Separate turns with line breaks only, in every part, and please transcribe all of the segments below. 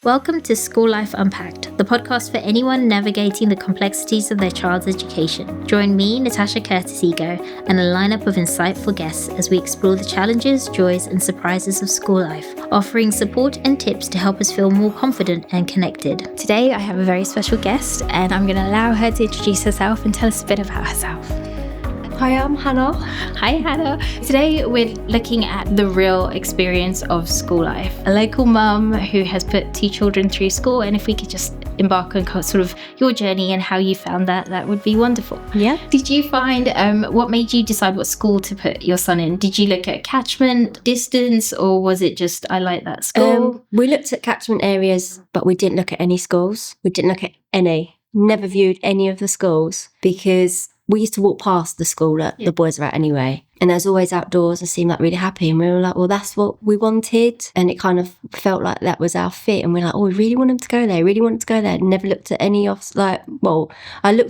Welcome to School Life Unpacked, the podcast for anyone navigating the complexities of their child's education. Join me, Natasha Curtis-Ego, and a lineup of insightful guests as we explore the challenges, joys, and surprises of school life, offering support and tips to help us feel more confident and connected.
Today, I have a very special guest, and I'm going to allow her to introduce herself and tell us a bit about herself.
Hi, I'm Hannah.
Hi, Hannah. Today, we're looking at the real experience of school life. A local mum who has put 2 children through school, and if we could just embark on sort of your journey and how you found that would be wonderful.
Yeah.
Did you find, what made you decide what school to put your son in? Did you look at catchment, distance, or was it just, I like that school?
We looked at catchment areas, but we didn't look at any schools. We didn't look at any. Never viewed any of the schools because we used to walk past the school that the boys were at anyway. And there was always outdoors and seemed like really happy. And we were like, well, that's what we wanted. And it kind of felt like that was our fit. And we're like, oh, we really want him to go there. Really wanted to go there. Never looked at any I looked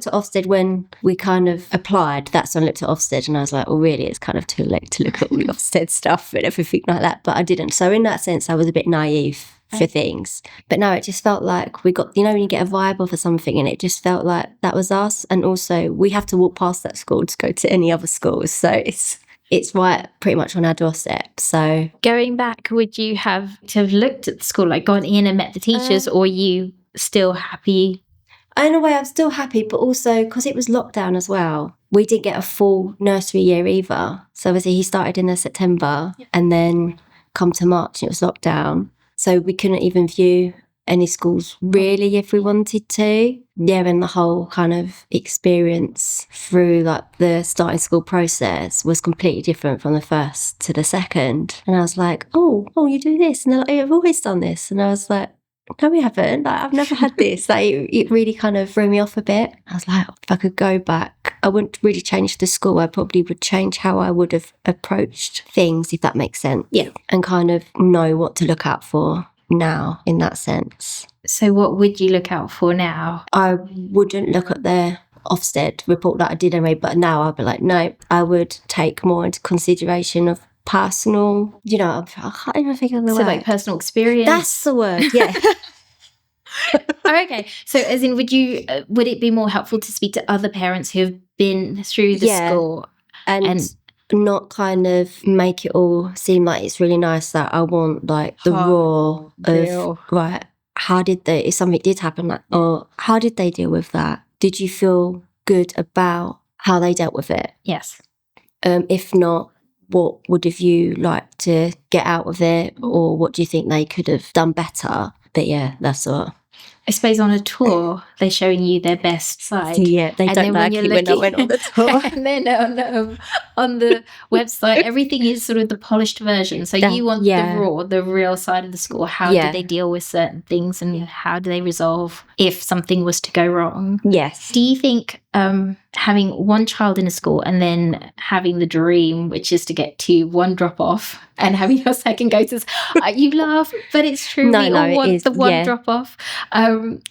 at Ofsted when we kind of applied. That's when I looked at Ofsted and I was like, well, really, it's kind of too late to look at all the Ofsted stuff and everything like that. But I didn't. So in that sense, I was a bit naive for things. But no, it just felt like we got, when you get a vibe of something, and it just felt like that was us. And also we have to walk past that school to go to any other schools. So it's right pretty much on our doorstep. So
going back, would you have to have looked at the school, like gone in and met the teachers, or are you still happy?
In a way, I'm still happy, but also because it was lockdown as well, we didn't get a full nursery year either. So obviously he started in September and then come to March and it was lockdown. So we couldn't even view any schools really if we wanted to. Yeah, and the whole kind of experience through like the starting school process was completely different from the first to the second. And I was like, oh, you do this? And they're like, I've always done this. And I was like, no, we haven't. Like, I've never had this. Like, it really kind of threw me off a bit. I was like, if I could go back, I wouldn't really change the school. I probably would change how I would have approached things, if that makes sense.
Yeah.
And kind of know what to look out for now in that sense.
So what would you look out for now?
I wouldn't look at the Ofsted report that I did anyway, but now I'd be like, no, I would take more into consideration of personal, I can't even think of the word.
So like personal experience?
That's the word, yeah.
Okay. So as in, would it be more helpful to speak to other parents who have been through the school?
And not kind of make it all seem like it's really nice, that I want like the raw of, right, if something did happen, like, or how did they deal with that? Did you feel good about how they dealt with it?
Yes.
If not, what would have you liked to get out of it, or what do you think they could have done better? But yeah, that's what.
I suppose on a tour, they're showing you their best side.
Yeah, they don't like it when I went on the tour.
And then on the website, everything is sort of the polished version. So you want the real side of the school. How do they deal with certain things, and how do they resolve if something was to go wrong?
Yes.
Do you think having one child in a school and then having the dream, which is to get to one drop off, and having your second go to, you laugh, but it's true. We all want the one drop off.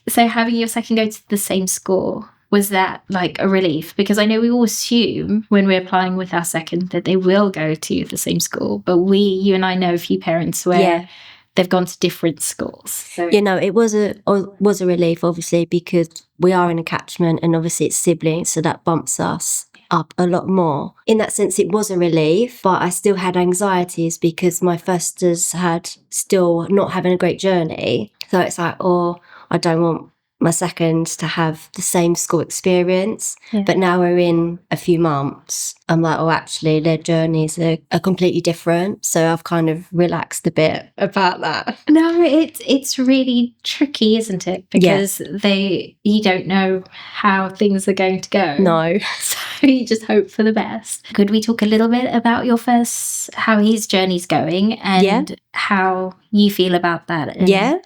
So having your second go to the same school, was that like a relief? Because I know we all assume when we're applying with our second that they will go to the same school, but you and I know a few parents where they've gone to different schools. So
it was a relief, obviously, because we are in a catchment and obviously it's siblings, so that bumps us up a lot more. In that sense, it was a relief, but I still had anxieties because my firsters had still not having a great journey. So it's like, I don't want my seconds to have the same school experience. Yeah. But now we're in a few months, I'm like, actually, their journeys are completely different. So I've kind of relaxed a bit about that.
No, it's really tricky, isn't it? Because you don't know how things are going to go.
No.
So you just hope for the best. Could we talk a little bit about how his journey's going and how you feel about that?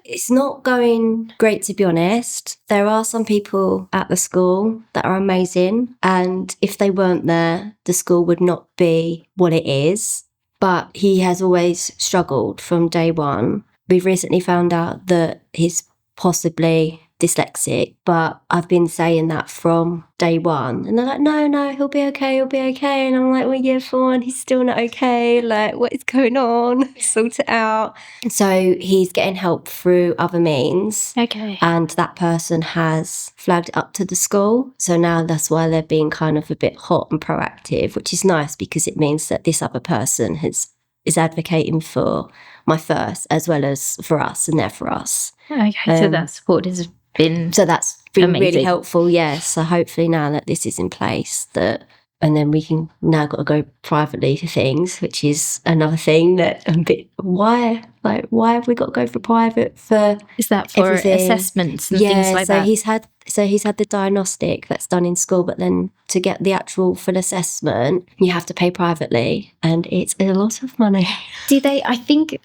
It's not going great, to be honest. There are some people at the school that are amazing, and if they weren't there, the school would not be what it is. But he has always struggled from day one. We've recently found out that he's possibly dyslexic, but I've been saying that from day one. And they're like, no, he'll be okay. And I'm like, well, yeah, fine, he's still not okay. Like, what is going on? Sort it out. So he's getting help through other means.
Okay.
And that person has flagged up to the school. So now that's why they're being kind of a bit hot and proactive, which is nice because it means that this other person is advocating for my first as well as for us, and they're for us.
Okay, so that support has been
that's been
amazing.
Really helpful, yes. So hopefully now that this is in place, and then we can now got to go privately for things, which is another thing that I'm a bit, why have we got to go for private for?
Is that for
everything?
Assessments and things like that?
He's had the diagnostic that's done in school, but then to get the actual full assessment, you have to pay privately, and it's a lot of money.
Do they? I think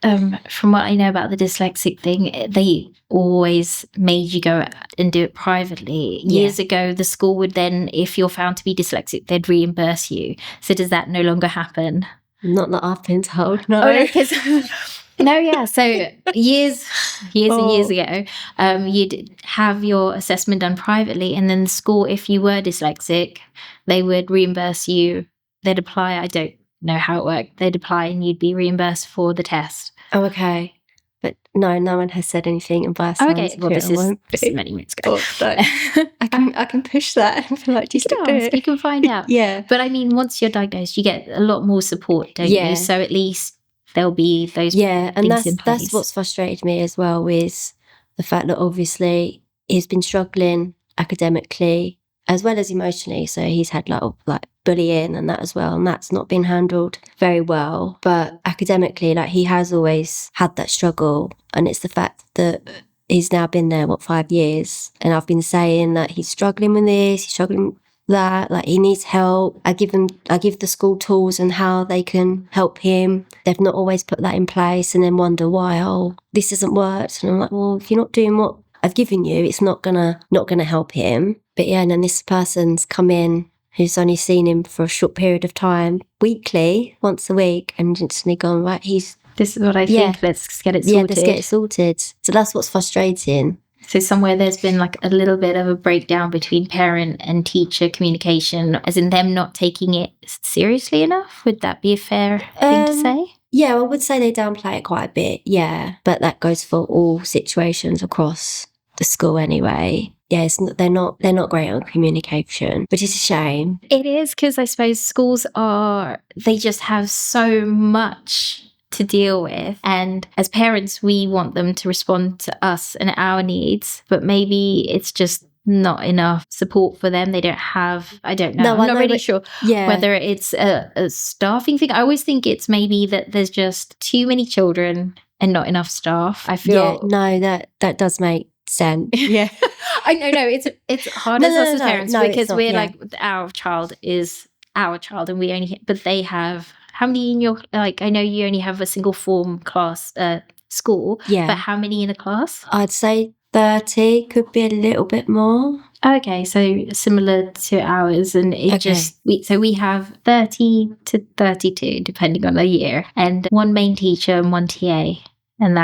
from what I know about the dyslexic thing, they always made you go and do it privately. Years ago, the school would then, if you're found to be dyslexic, they'd reimburse you. So does that no longer happen?
Not that I've been told, no.
Oh, no, no, yeah. So years and years ago, you'd have your assessment done privately, and then the school, if you were dyslexic, they would reimburse you. They'd apply. I don't know how it worked. They'd apply, and you'd be reimbursed for the test.
Oh, okay. But no one has said anything. And by
okay, well, this is many minutes ago.
I can push that and be like, do you still do it?
You can find out.
Yeah.
But I mean, once you're diagnosed, you get a lot more support, don't you? So at least there'll be those
and
things in place.
that's what's frustrated me as well, is the fact that obviously he's been struggling academically as well as emotionally. So he's had like bullying and that as well, and that's not been handled very well. But academically, like, he has always had that struggle, and it's the fact that he's now been there 5 years, and I've been saying that he's struggling with this, he's struggling with that, like, he needs help. I give the school tools and how they can help him. They've not always put that in place, and then wonder why, this hasn't worked. And I'm like, well, if you're not doing what I've given you, it's not gonna help him. But and then this person's come in who's only seen him for a short period of time, weekly, once a week, and instantly gone, right, this
is what I think, let's get it sorted.
Yeah, let's get it sorted. So that's what's frustrating.
So somewhere there's been like a little bit of a breakdown between parent and teacher communication, as in them not taking it seriously enough. Would that be a fair thing to say?
Yeah, I would say they downplay it quite a bit, yeah. But that goes for all situations across the school anyway. Yeah, they're not great on communication, which is a shame.
It is, because I suppose schools they just have so much to deal with, and as parents we want them to respond to us and our needs, but maybe it's just not enough support for them. They don't have, I don't know, I'm not really sure whether it's a staffing thing. I always think it's maybe that there's just too many children and not enough staff. I feel
that does make sense.
Yeah. I know, it's hard as parents, because we're like, our child is our child, and we only, but they have, how many in your, like, I know you only have a single form class school, but how many in a class?
I'd say 30, could be a little bit more.
Okay, so similar to ours, and we have 30 to 32 depending on the year, and one main teacher and one TA, and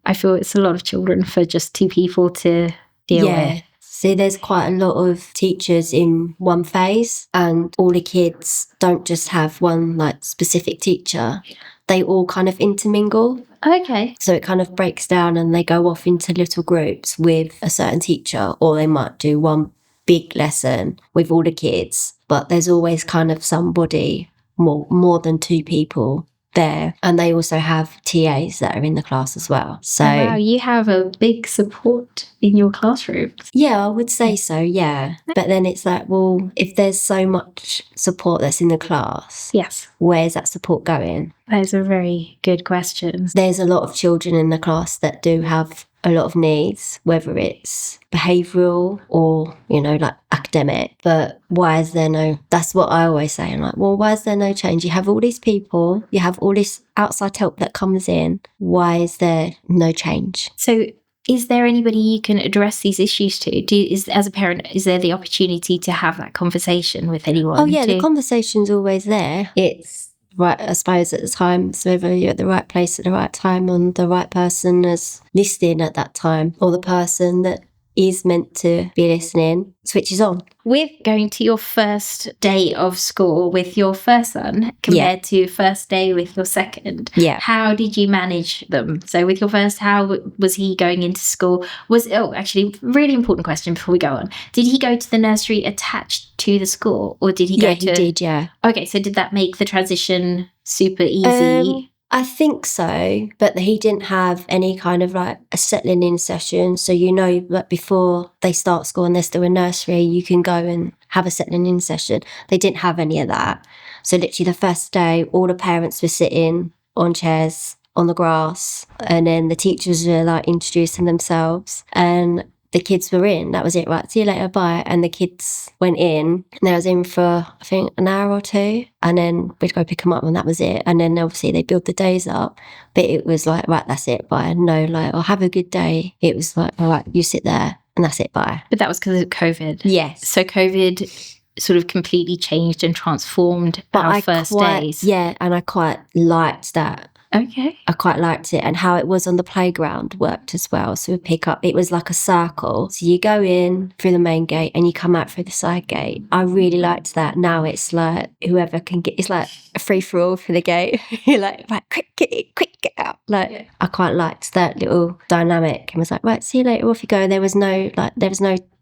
I feel it's a lot of children for just two people to deal with.
See, there's quite a lot of teachers in one phase, and all the kids don't just have one like specific teacher. They all kind of intermingle.
Okay.
So it kind of breaks down, and they go off into little groups with a certain teacher, or they might do one big lesson with all the kids. But there's always kind of somebody, more than two people there, and they also have TAs that are in the class as well. So
wow, you have a big support in your classroom.
Yeah, I would say so, yeah. But then it's like, well, if there's so much support that's in the class, where's that support going?
Those are very good questions.
There's a lot of children in the class that do have a lot of needs, whether it's behavioural or, like academic. But why is there that's what I always say. I'm like, well, why is there no change? You have all these people, you have all this outside help that comes in. Why is there no change?
So is there anybody you can address these issues to? As a parent, is there the opportunity to have that conversation with anyone?
Oh, yeah, the conversation's always there. It's right, I suppose, at the time, so whether you're at the right place at the right time, and the right person is listening at that time, or the person that is meant to be listening, switches on.
With going to your first day of school with your first son compared to first day with your second, how did you manage them? So with your first, how was he going into school? Actually, really important question before we go on. Did he go to the nursery attached to the school, or did he go to...
Yeah, he did, yeah.
Okay, so did that make the transition super easy?
I think so, but he didn't have any kind of like a settling in session. So, you know, like before they start school and they're still in nursery, you can go and have a settling in session. They didn't have any of that. So literally the first day, all the parents were sitting on chairs on the grass, and then the teachers were like introducing themselves, and the kids were in. That was it, right? See you later, bye. And the kids went in, and they was in for, I think, an hour or two. And then we'd go pick them up, and that was it. And then obviously they build the days up. But it was like, right, that's it, bye. No, like, oh, have a good day. It was like, all right, you sit there, and that's it, bye.
But that was because of COVID.
Yes.
So COVID sort of completely changed and transformed our first days.
Yeah, and I quite liked that.
Okay.
I quite liked it, and how it was on the playground worked as well. So we pick up, it was like a circle. So you go in through the main gate and you come out through the side gate. I really liked that. Now it's like whoever can get, it's like a free for all for the gate. You're like, right, quick, get out. Like, I quite liked that little dynamic. And was like, right, see you later, off you go. There was no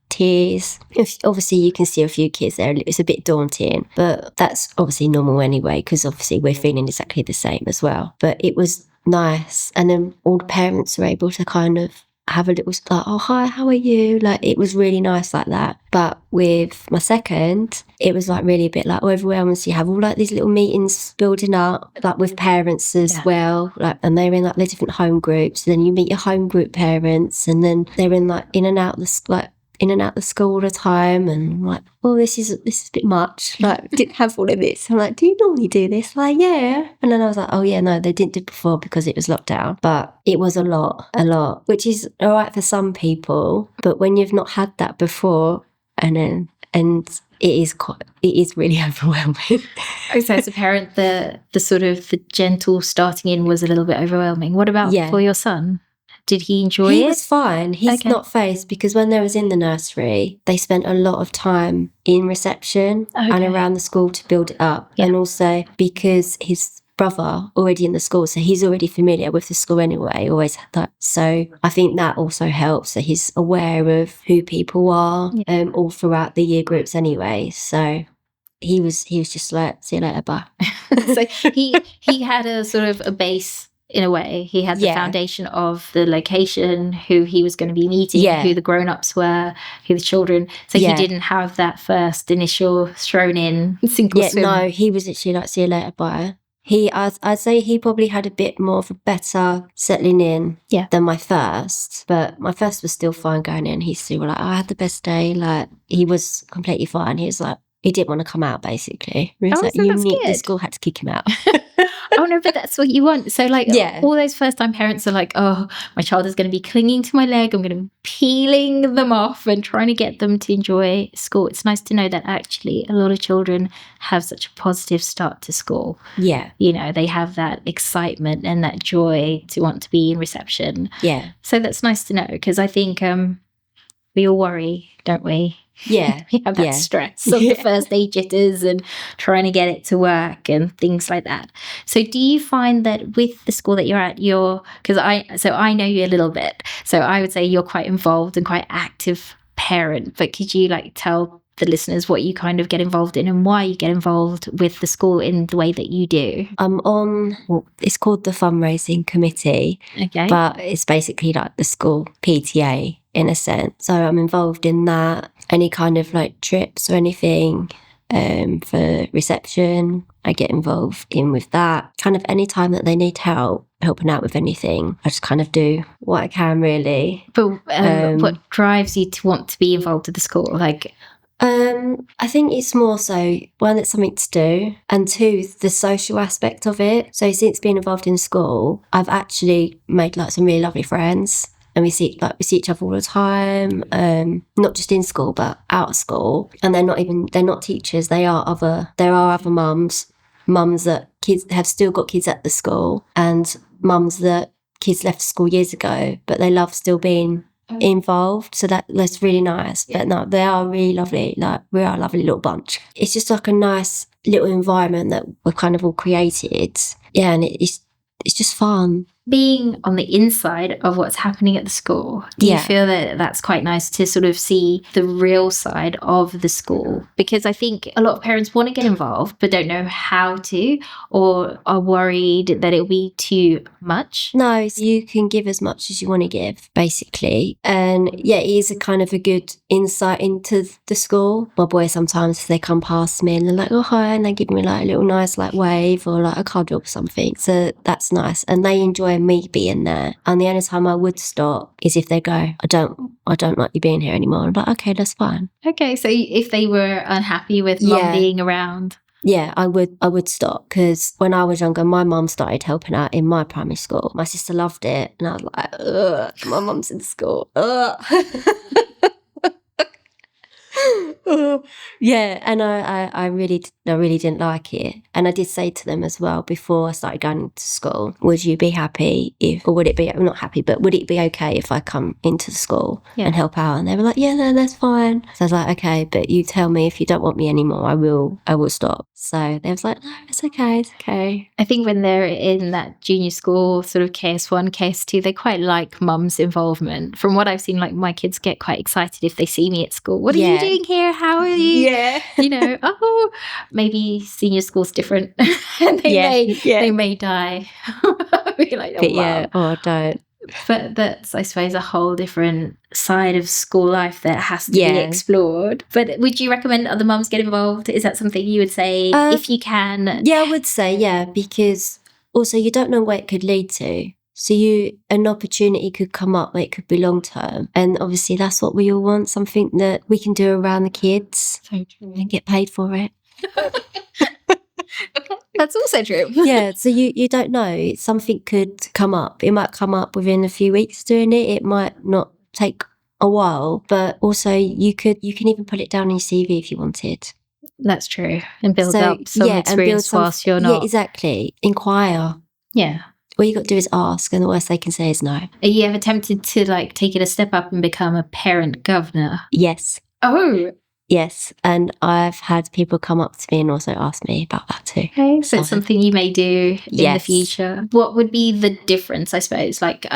tears. Obviously you can see a few kids there. It's a bit daunting, but that's obviously normal anyway, because obviously we're feeling exactly the same as well. But it was nice, and then all the parents were able to kind of have a little like, oh hi, how are you? Like, it was really nice like that. But with my second, it was like really a bit like overwhelming. So you have all like these little meetings building up, like with parents as well, like, and they're in like the different home groups. And then you meet your home group parents, and then they're in like in and out the school all the time, and I'm like, oh, this is a bit much. Like, didn't have all of this. I'm like, do you normally do this? Like, yeah. And then I was like, oh yeah, no, they didn't do it before because it was lockdown. But it was a lot, which is all right for some people. But when you've not had that before, and it is really overwhelming.
So as a parent, the sort of the gentle starting in was a little bit overwhelming. What about for your son? Did he enjoy it?
He was fine. He's not phased, because when they was in the nursery, they spent a lot of time in reception and around the school to build it up. Yeah. And also because his brother already in the school, so he's already familiar with the school anyway, always had that. So I think that also helps, that he's aware of who people are all throughout the year groups anyway. So he was just like, see you later, bye.
So he had a sort of a base. In a way, he had the foundation of the location, who he was going to be meeting, who the grown-ups were, who the children. So he didn't have that first initial thrown in single swim.
No, he was literally like, see you later, bye. I'd say he probably had a bit more of a better settling in than my first. But my first was still fine going in. He's still like, I had the best day. Like, he was completely fine. He was like, he didn't want to come out, basically. He was like, the school had to kick him out.
Oh no, but that's what you want. So like all those first time parents are like, oh, my child is going to be clinging to my leg. I'm going to be peeling them off and trying to get them to enjoy school. It's nice to know that actually a lot of children have such a positive start to school. Yeah. You know, they have that excitement and that joy to want to be in reception. Yeah. So that's nice to know, because I think we all worry, don't we?
Yeah.
We have that stress of the first day jitters and trying to get it to work and things like that. So do you find that with the school that you're at, because I know you a little bit, so I would say you're quite involved and quite active parent, but could you like tell the listeners what you kind of get involved in and why you get involved with the school in the way that you do?
I'm on, it's called the fundraising committee, but it's basically like the school PTA in a sense. So I'm involved in that. Any kind of like trips or anything for reception, I get involved in with that. Kind of any time that they need helping out with anything, I just kind of do what I can, really.
But what drives you to want to be involved with the school? Like,
I think it's more so, one, it's something to do, and two, the social aspect of it. So since being involved in school, I've actually made like some really lovely friends. And we see each other all the time, not just in school but out of school. And they're not teachers. There are other mums that kids have still got kids at the school, and mums that kids left school years ago, but they love still being involved, so that's really nice. But no, they are really lovely. Like, we are a lovely little bunch. It's just like a nice little environment that we've kind of all created. Yeah, and it's just fun.
Being on the inside of what's happening at the school, do you feel that that's quite nice to sort of see the real side of the school? Because I think a lot of parents want to get involved but don't know how to, or are worried that it'll be too much.
No, you can give as much as you want to give, basically. And yeah, it is a kind of a good insight into the school. My boys, sometimes if they come past me and they're like, oh, hi, and they give me like a little nice like wave or like a cuddle or something. So that's nice. And they enjoy me being there. And the only time I would stop is if they go, I don't like you being here anymore. I'm like, okay, that's fine.
Okay, so if they were unhappy with mum being around.
Yeah, I would stop, because when I was younger, my mum started helping out in my primary school. My sister loved it, and I was like, ugh, my mum's in school. Ugh. Yeah, and I really didn't like it. And I did say to them as well before I started going to school, would you be happy if, or would it be, not happy, but would it be okay if I come into the school and help out? And they were like, yeah, no, that's fine. So I was like, okay, but you tell me if you don't want me anymore, I will stop. So they was like, no, it's okay.
I think when they're in that junior school, sort of KS1, KS2, they quite like mum's involvement. From what I've seen, like my kids get quite excited if they see me at school. What are you doing here? How are you?
Yeah.
You know, oh, maybe senior school's different. And they may die. Be like, oh, wow.
Or don't.
But that's, I suppose, a whole different side of school life that has to be explored. But would you recommend other mums get involved? Is that something you would say if you can?
Yeah, I would say, because also you don't know where it could lead to. So an opportunity could come up, it could be long term. And obviously that's what we all want, something that we can do around the kids.
So true.
And get paid for it.
That's also true.
Yeah, so you don't know. Something could come up. It might come up within a few weeks doing it. It might not take a while, but also you can even put it down in your CV if you wanted.
That's true. And build up some experience whilst you're not.
Yeah, exactly. Inquire.
Yeah.
All you got to do is ask, and the worst they can say is no.
Are you ever tempted to like take it a step up and become a parent governor?
Yes.
Oh.
Yes, and I've had people come up to me and also ask me about that too.
Okay, so it's something you may do in the future. What would be the difference, I suppose? Like,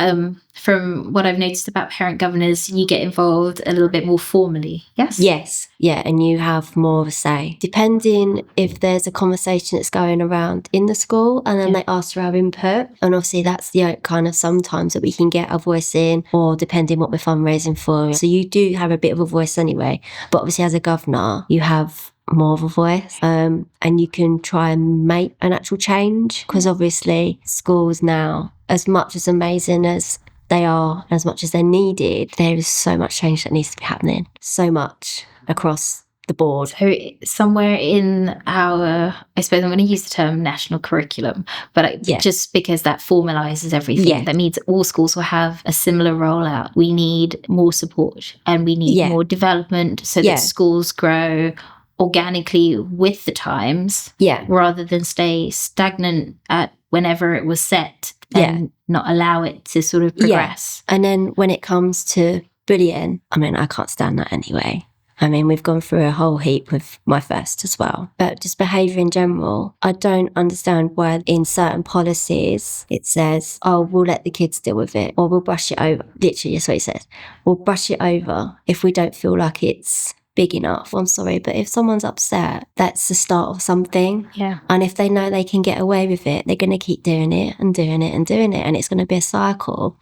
from what I've noticed about parent governors, you get involved a little bit more formally, yes?
Yes, yeah, and you have more of a say. Depending if there's a conversation that's going around in the school and then they ask for our input, and obviously that's kind of sometimes that we can get our voice in, or depending what we're fundraising for. So you do have a bit of a voice anyway, but obviously as a governor, you have more of a voice, and you can try and make an actual change, because obviously schools now, as much as amazing as they are, as much as they're needed, there is so much change that needs to be happening, so much across the board.
So somewhere in our, I suppose I'm going to use the term national curriculum, but just because that formalises everything, that means all schools will have a similar rollout. We need more support and we need more development so that schools grow organically with the times, rather than stay stagnant at whenever it was set and not allow it to sort of progress.
And then when it comes to bullying, I mean, I can't stand that anyway. I mean, we've gone through a whole heap with my first as well. But just behaviour in general, I don't understand why in certain policies it says, oh, we'll let the kids deal with it, or we'll brush it over. Literally, that's what it says. We'll brush it over if we don't feel like it's big enough. I'm sorry, but if someone's upset, that's the start of something.
Yeah.
And if they know they can get away with it, they're going to keep doing it and doing it and doing it. And it's going to be a cycle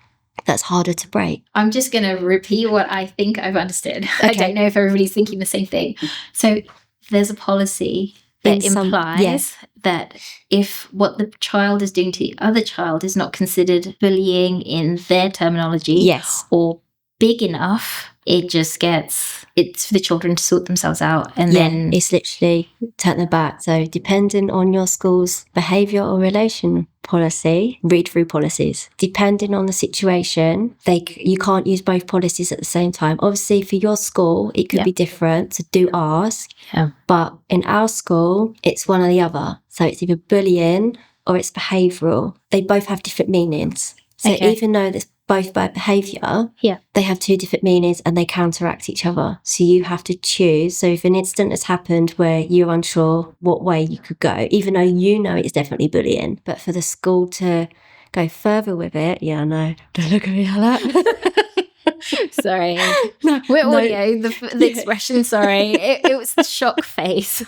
that's harder to break.
I'm just going to repeat what I think I've understood. Okay. I don't know if everybody's thinking the same thing. So there's a policy that implies that if what the child is doing to the other child is not considered bullying in their terminology or big enough, it just it's for the children to sort themselves out, and then
it's literally turn their back. So depending on your school's behaviour or relation policy, read through policies. Depending on the situation, you can't use both policies at the same time. Obviously for your school it could be different, so do ask. But in our school it's one or the other. So it's either bullying or it's behavioural. They both have different meanings. So even though both bad behaviour,
Yeah.
they have two different meanings and they counteract each other. So you have to choose. So if an incident has happened where you're unsure what way you could go, even though you know it's definitely bullying, but for the school to go further with it, yeah, I know. Don't look at me like that.
Sorry. No, we're audio, the expression, sorry. It was the shock face.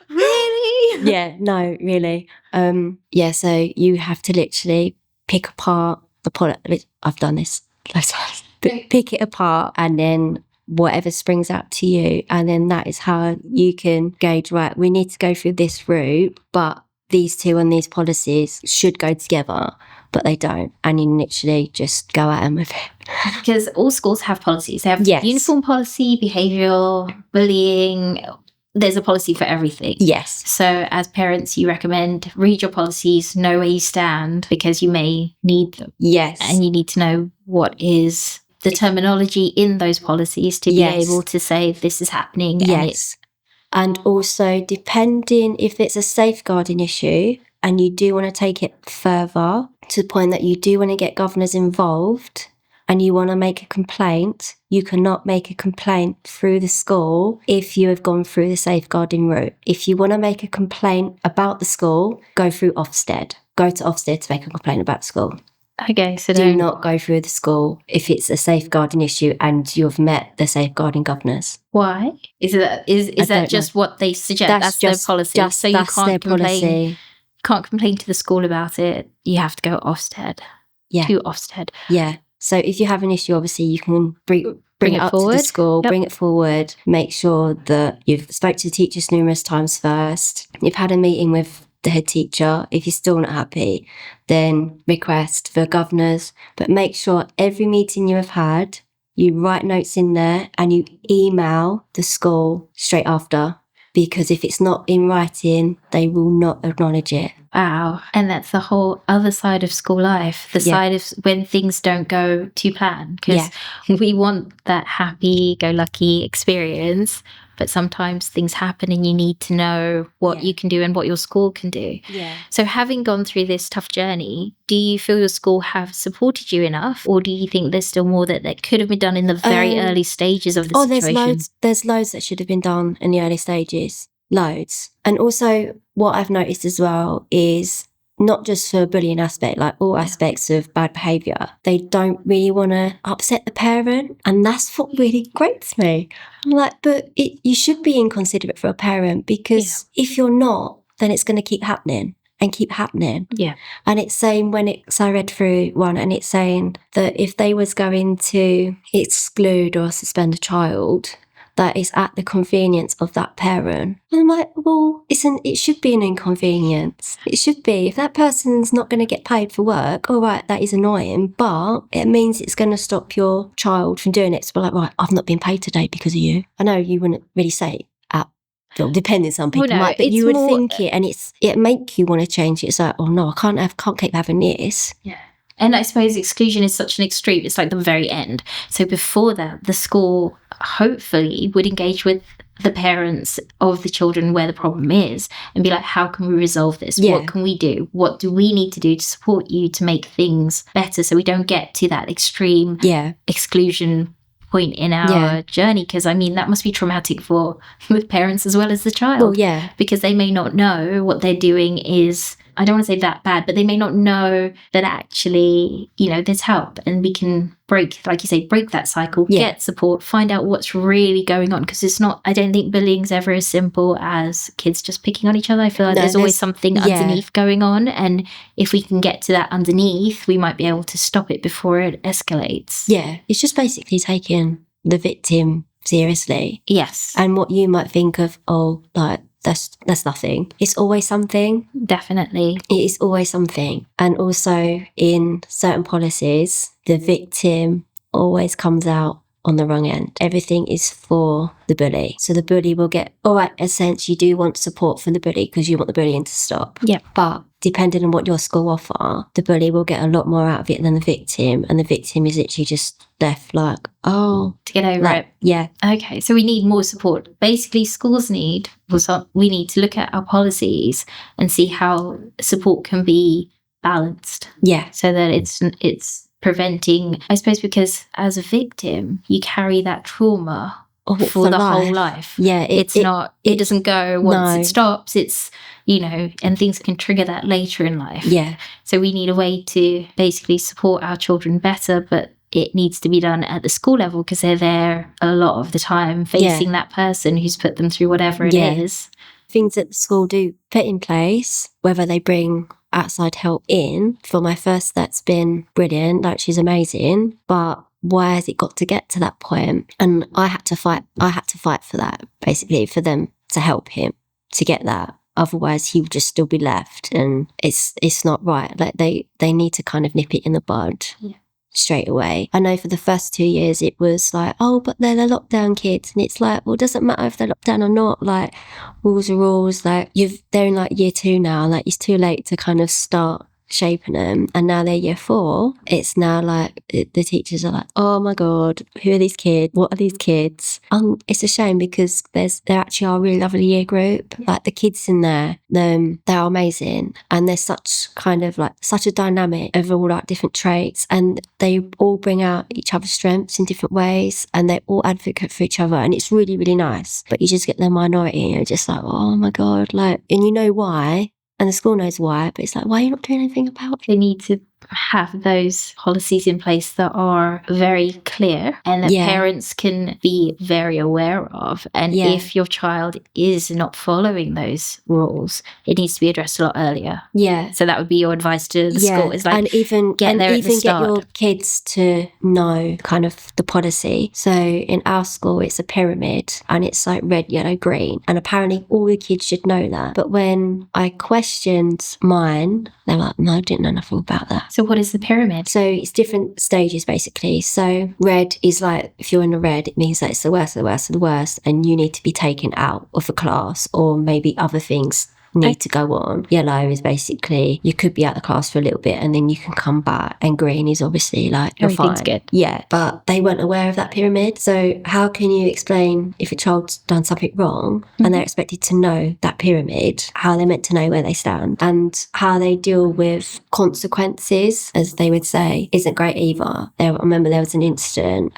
Really?
Yeah, no, really. So you have to literally pick apart the product. I've done this loads of times. Pick it apart and then whatever springs out to you. And then that is how you can gauge, right, we need to go through this route, but these two and these policies should go together, but they don't. And you literally just go at them with it.
Because all schools have policies. They have uniform policy, behavioural, bullying. There's a policy for everything.
Yes.
So as parents, you recommend read your policies, know where you stand, because you may need them.
Yes.
And you need to know what is the terminology in those policies to be able to say this is happening.
Yes. And also, depending if it's a safeguarding issue and you do want to take it further to the point that you do want to get governors involved and you want to make a complaint, you cannot make a complaint through the school if you have gone through the safeguarding route. If you want to make a complaint about the school, go through Ofsted. Go to Ofsted to make a complaint about the school.
Okay, so
do not go through the school if it's a safeguarding issue and you've met the safeguarding governors.
Why? Is that just what they suggest? That's their policy. So you can't complain. Can't complain to the school about it. You have to go Ofsted.
Yeah.
To Ofsted.
Yeah. So if you have an issue, obviously you can bring it up
forward
to the school, bring it forward, make sure that you've spoke to the teachers numerous times first. You've had a meeting with the head teacher. If you're still not happy, then request for governors, but make sure every meeting you have had, you write notes in there and you email the school straight after, because if it's not in writing, they will not acknowledge it.
Wow. And that's the whole other side of school life, the side of when things don't go to plan, because we want that happy-go-lucky experience, but sometimes things happen and you need to know what you can do and what your school can do.
Yeah.
So having gone through this tough journey, do you feel your school have supported you enough, or do you think there's still more that could have been done in the very early stages of the situation?
There's loads that should have been done in the early stages. Loads. And also what I've noticed as well is not just for bullying aspect, like all aspects of bad behaviour, they don't really want to upset the parent. And that's what really grates me. I'm like, but you should be inconsiderate for a parent, because if you're not, then it's going to keep happening and keep happening.
Yeah.
And it's saying so I read through one and it's saying that if they was going to exclude or suspend a child, that is at the convenience of that parent. And I'm like, well, it should be an inconvenience. It should be. If that person's not going to get paid for work, all right, that is annoying, but it means it's going to stop your child from doing it. So we're like, right, I've not been paid today because of you. I know you wouldn't really say it. Well, depending, some people might, but you would think it, and it make you want to change it. It's like, oh no, I can't keep having this.
Yeah. And I suppose exclusion is such an extreme. It's like the very end. So before that, the school hopefully would engage with the parents of the children where the problem is and be like, how can we resolve this? What can we do? What do we need to do to support you to make things better so we don't get to that extreme exclusion point in our journey? Because I mean, that must be traumatic for the parents as well as the child.
Well,
because they may not know what they're doing is, I don't want to say that bad, but they may not know that actually, there's help and we can break that cycle, get support, find out what's really going on. Because I don't think bullying's ever as simple as kids just picking on each other. I feel like there's always something underneath going on. And if we can get to that underneath, we might be able to stop it before it escalates.
Yeah, it's just basically taking the victim seriously.
Yes.
And what you might think of, that's nothing. It's always something.
Definitely.
It is always something. And also in certain policies, the victim always comes out on the wrong end. Everything is for the bully. So the bully will get, all right, in a sense, you do want support for the bully because you want the bullying to stop.
Yeah.
But depending on what your school offer, the bully will get a lot more out of it than the victim. And the victim is literally just left like, to
get over it.
Yeah.
Okay, so we need more support. Basically, schools we need to look at our policies and see how support can be
balanced.
Yeah.
So that it's preventing, I suppose, because as a victim, you carry that trauma for the whole life.
Yeah.
It doesn't go once it stops. It's, and things can trigger that later in life.
Yeah.
So we need a way to basically support our children better, but it needs to be done at the school level because they're there a lot of the time facing that person who's put them through whatever it is.
Things that the school do put in place, whether they bring outside help in, for my first, that's been brilliant. Like, she's amazing, but why has it got to get to that point? And I had to fight for that, basically, for them to help him to get that. Otherwise he would just still be left, and it's not right. Like, they need to kind of nip it in the bud.
Yeah.
Straight away. I know for the first 2 years it was like, oh, but they're the lockdown kids, and it's like, well, it doesn't matter if they're locked down or not. Like, rules are rules. Like, they're in like year 2 now. Like, it's too late to kind of start shaping them, and now they're year 4. It's now like the teachers are like, oh my god, who are these kids? What are these kids? It's a shame because there actually are a really lovely year group. Like, the kids in there, they're amazing, and there's such a dynamic of all like different traits, and they all bring out each other's strengths in different ways, and they all advocate for each other, and it's really, really nice. But you just get the minority, and you're just like, oh my god, like, and you know why. And the school knows why, but it's like, why are you not doing anything about it?
They need to have those policies in place that are very clear and that parents can be very aware of. And if your child is not following those rules, it needs to be addressed a lot earlier.
Yeah.
So that would be your advice to the school. Is like,
and even
get
your kids to know kind of the policy. So in our school, it's a pyramid, and it's like red, yellow, green. And apparently all the kids should know that. But when I questioned mine, they were like, no, I didn't know nothing about that.
So what is the pyramid?
So it's different stages, basically. So red is like, if you're in the red, it means that it's the worst of the worst of the worst, and you need to be taken out of the class, or maybe other things need to go on. Yellow is basically, you could be out of the class for a little bit and then you can come back. And green is obviously like, you're
everything's
fine.
Good.
Yeah, but they weren't aware of that pyramid. So how can you explain if a child's done something wrong and they're expected to know that pyramid, how they're meant to know where they stand, and how they deal with consequences, as they would say, isn't great either. I remember there was an incident,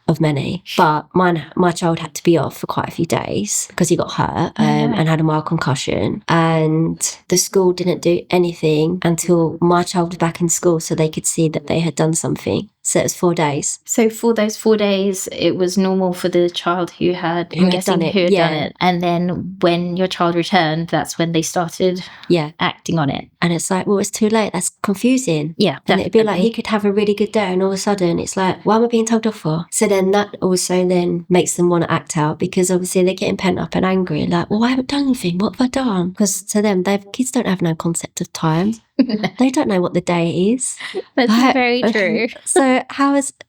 of many, but my child had to be off for quite a few days because he got hurt and had a mild concussion, and the school didn't do anything until my child was back in school so they could see that they had done something. So it was 4 days.
So for those 4 days, it was normal for the child who had done it. And then when your child returned, that's when they started acting on it.
And it's like, well, it's too late. That's confusing.
Yeah,
and it'd be like, he could have a really good day, and all of a sudden it's like, why am I being told off for? So then that also then makes them want to act out, because obviously they're getting pent up and angry. Like, well, I haven't done anything. What have I done? Because to them, kids don't have no concept of time. They don't know what the day is.
That's very true.
So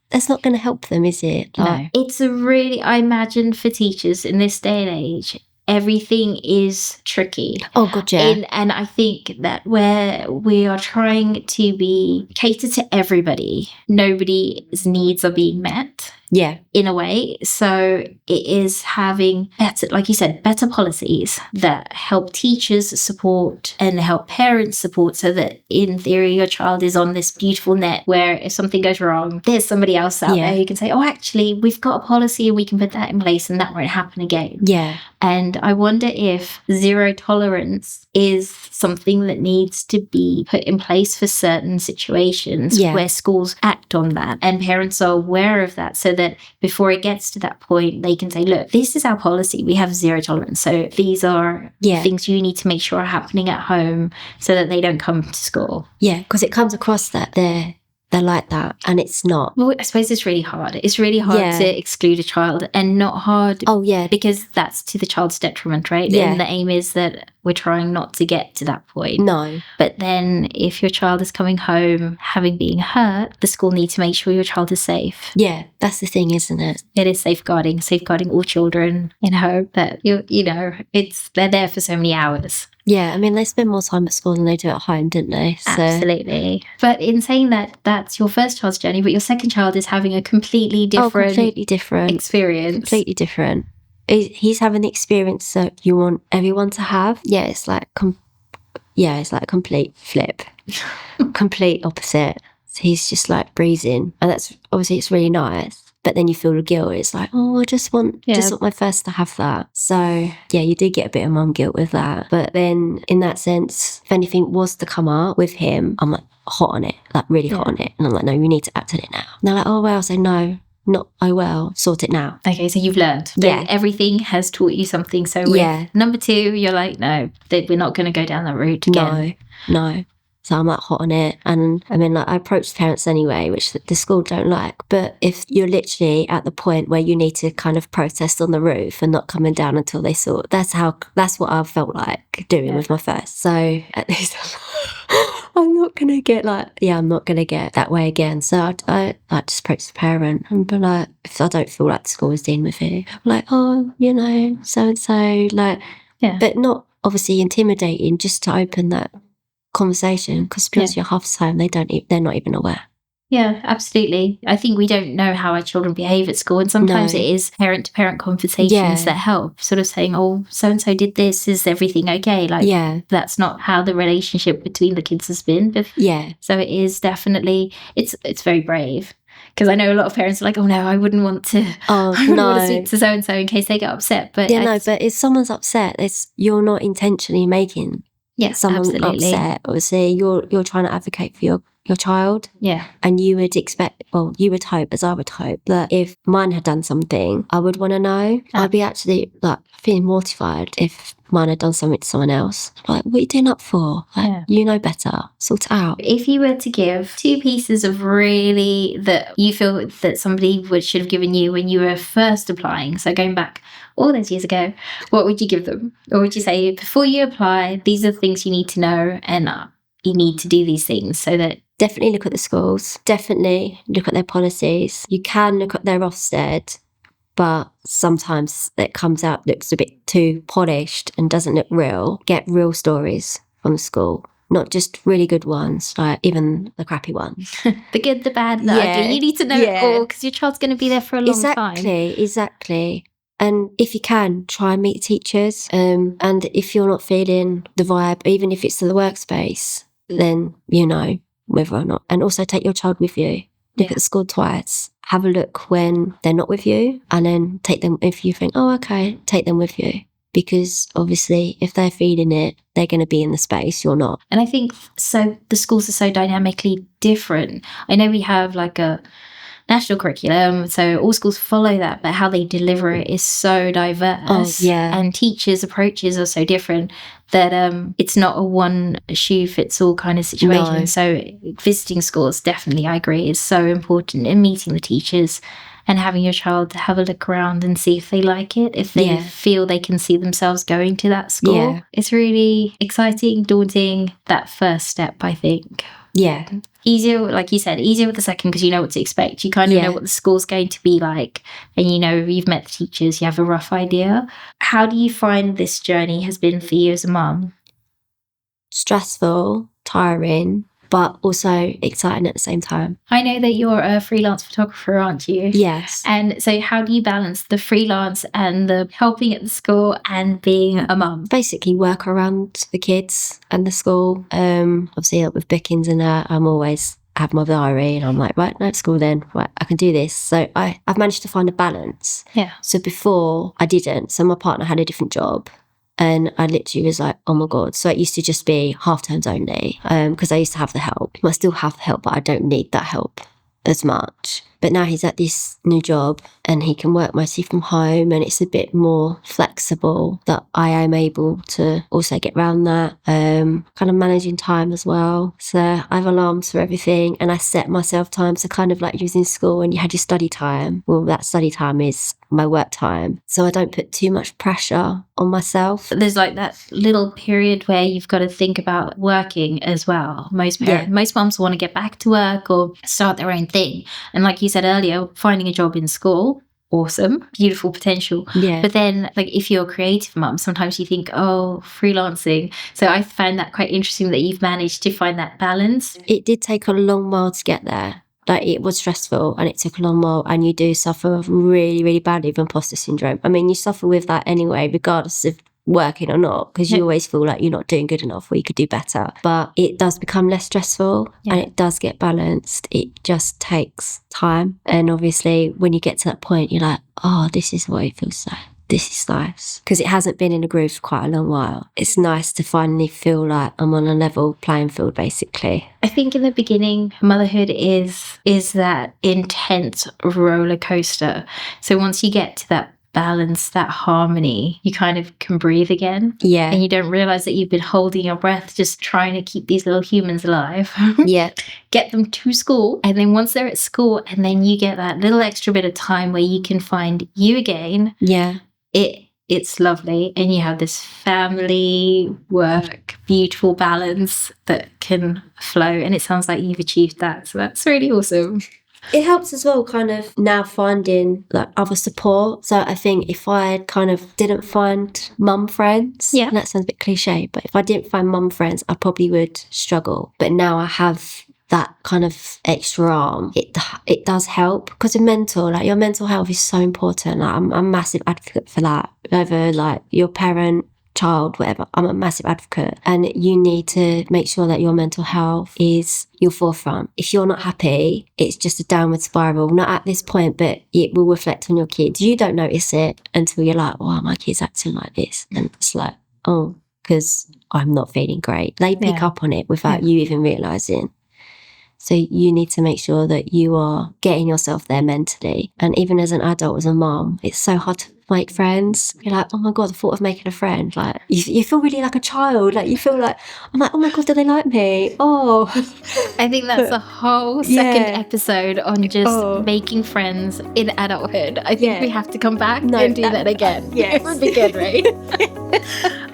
that's not going to help them, is it?
No. It's I imagine for teachers in this day and age, everything is tricky.
Oh, God, yeah.
And I think that where we are trying to cater to everybody, nobody's needs are being met.
Yeah.
In a way. So it is having better, like you said, better policies that help teachers support and help parents support, so that in theory your child is on this beautiful net where if something goes wrong, there's somebody else out there who can say, oh, actually, we've got a policy and we can put that in place and that won't happen again.
Yeah.
And I wonder if zero tolerance is something that needs to be put in place for certain situations where schools act on that and parents are aware of that, so that before it gets to that point, they can say, look, this is our policy. We have zero tolerance. So these are things you need to make sure are happening at home so that they don't come to school.
Yeah, because it comes across that they're like that, and it's not.
Well, I suppose it's really hard. It's really hard to exclude a child, and not hard.
Oh, yeah.
Because that's to the child's detriment, right?
Yeah.
And the aim is that we're trying not to get to that point.
No.
But then if your child is coming home having been hurt, the school needs to make sure your child is safe.
Yeah, that's the thing, isn't it?
It is safeguarding all children in hope that, they're there for so many hours.
Yeah, I mean, they spend more time at school than they do at home, didn't they? So.
Absolutely. But in saying that, that's your first child's journey, but your second child is having a completely different experience.
Completely different. He's having the experience that you want everyone to have. Yeah, it's like yeah, it's like a complete flip, complete opposite. So he's just like breezing, and that's obviously it's really nice. But then you feel the guilt. It's like, oh, I just want my first to have that. So yeah, you do get a bit of mum guilt with that. But then in that sense, if anything was to come up with him, I'm like hot on it, like really hot on it. And I'm like, no, you need to act on it now. And they're like, oh well, so no. Not, oh well, sort it now.
Okay, so you've learned.
Yeah.
Everything has taught you something. So with number 2, you're like, no, we're not going to go down that route again.
No. So I'm like hot on it. And I mean, like I approach parents anyway, which the school don't like. But if you're literally at the point where you need to kind of protest on the roof and not coming down until they sort, that's what I felt like doing with my first. So at least I'm not going to get I'm not going to get that way again. So I like just approach the parent and be like, if I don't feel like the school is dealing with it, I'm like, oh, so-and-so, but not obviously intimidating, just to open that conversation, because to be honest, half the time they're not even aware.
Yeah, absolutely. I think we don't know how our children behave at school, and sometimes it is parent-to-parent conversations that help, sort of saying, oh, so-and-so did this, is everything okay? That's not how the relationship between the kids has been. So it is definitely, it's very brave. Because I know a lot of parents are like, oh no, I wouldn't want to speak to so-and-so in case they get upset. But
but if someone's upset, you're not intentionally making someone upset. Obviously, you're trying to advocate for your child.
Yeah.
And you would hope, as I would hope, that if mine had done something, I would want to know. I'd be actually feeling mortified if mine had done something to someone else. Like, what are you doing up for? You know better. Sort it out.
If you were to give 2 pieces of really that you feel that somebody should have given you when you were first applying, so going back all those years ago, what would you give them? Or would you say, before you apply, these are the things you need to know, and you need to do these things so that...
Definitely look at the schools. Definitely look at their policies. You can look at their Ofsted, but sometimes it comes out, looks a bit too polished and doesn't look real. Get real stories from the school. Not just really good ones, like even the crappy ones.
The good, the bad, the ugly. You need to know it all, because your child's going to be there for a long time.
Exactly. And if you can, try and meet teachers. And if you're not feeling the vibe, even if it's to the workspace, then you know whether or not. And also take your child with you. Look at the school twice. Have a look when they're not with you, and then take them, if you think, oh, okay, take them with you. Because obviously, if they're feeling it, they're going to be in the space, you're not.
And I think so the schools are so dynamically different. I know we have like a national curriculum, so all schools follow that, but how they deliver it is so diverse. And teachers' approaches are so different that it's not a one shoe fits all kind of situation. No. So visiting schools, definitely, I agree, is so important, in meeting the teachers and having your child have a look around and see if they like it, if they feel they can see themselves going to that school. It's really exciting, daunting, that first step, I think. Easier, like you said, easier with the second, because you know what to expect. You kind of know what the school's going to be like, and you know, you've met the teachers, you have a rough idea. How do you find this journey has been for you as a mum?
Stressful, tiring, but also exciting at the same time.
I know that you're a freelance photographer, aren't you?
Yes.
And so how do you balance the freelance and the helping at the school and being a mum?
Basically work around the kids and the school. Obviously with bookings and that, I'm always have my diary and I'm like, right, no, school then, right, I can do this. So I've managed to find a balance. So before I didn't. So my partner had a different job. And I literally was like, oh my God. So it used to just be half terms only, because I used to have the help. I still have the help, but I don't need that help as much. But now he's at this new job and he can work mostly from home, and it's a bit more flexible that I am able to also get around that, kind of managing time as well. So I have alarms for everything, and I set myself time. So kind of like using school when you had your study time. Well, that study time is my work time. So I don't put too much pressure on myself.
There's like that little period where you've got to think about working as well. Most mums want to get back to work or start their own thing. And like you said earlier, finding a job in school, awesome, beautiful potential. But then like if you're a creative mum, sometimes you think, oh, freelancing. So I found that quite interesting that you've managed to find that balance.
It did take a long while to get there. Like it was stressful and it took a long while, and you do suffer really, really badly with imposter syndrome. I mean, you suffer with that anyway, regardless of working or not, because you always feel like you're not doing good enough or you could do better. But it does become less stressful and it does get balanced. It just takes time. And obviously when you get to that point, you're like, oh, this is what it feels like. This is nice. Because it hasn't been in a groove for quite a long while. It's nice to finally feel like I'm on a level playing field, basically.
I think in the beginning, motherhood is that intense roller coaster. So once you get to that balance, that harmony, you kind of can breathe again.
Yeah.
And you don't realize that you've been holding your breath, just trying to keep these little humans alive.
Yeah.
Get them to school. And then once they're at school, and then you get that little extra bit of time where you can find you again.
Yeah.
It's lovely. And you have this family, work, beautiful balance that can flow. And it sounds like you've achieved that. So that's really awesome.
It helps as well kind of now finding like other support. So I think if I kind of didn't find mum friends, and that sounds a bit cliche, but if I didn't find mum friends, I probably would struggle. But now I have that kind of extra arm, it does help, because your mental health is so important. Like, I'm a massive advocate for that. Whether like your parent, child, whatever, I'm a massive advocate, and you need to make sure that your mental health is your forefront. If you're not happy, it's just a downward spiral. Not at this point, but it will reflect on your kids. You don't notice it until you're like, wow, my kid's acting like this, and it's like, oh, because I'm not feeling great. They pick up on it without you even realizing. So you need to make sure that you are getting yourself there mentally. And even as an adult, as a mom, it's so hard to make friends. You're like, oh my God, the thought of making a friend. Like, you feel really like a child. Like, you feel like, I'm like, oh my God, do they like me? Oh.
I think that's a whole second episode on just making friends in adulthood. I think we have to come back and do that again.
Yes.
It would be good, right?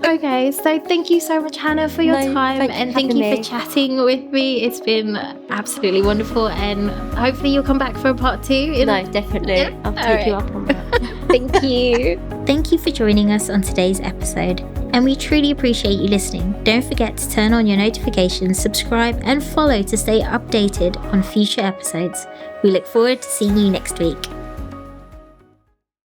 Okay, so thank you so much, Hannah, for your time, and thank you for chatting with me. It's been absolutely wonderful, and hopefully you'll come back for a part 2.
No, definitely. Yeah? I'll take you up on that.
Thank you.
Thank you for joining us on today's episode, and we truly appreciate you listening. Don't forget to turn on your notifications, subscribe, and follow to stay updated on future episodes. We look forward to seeing you next week.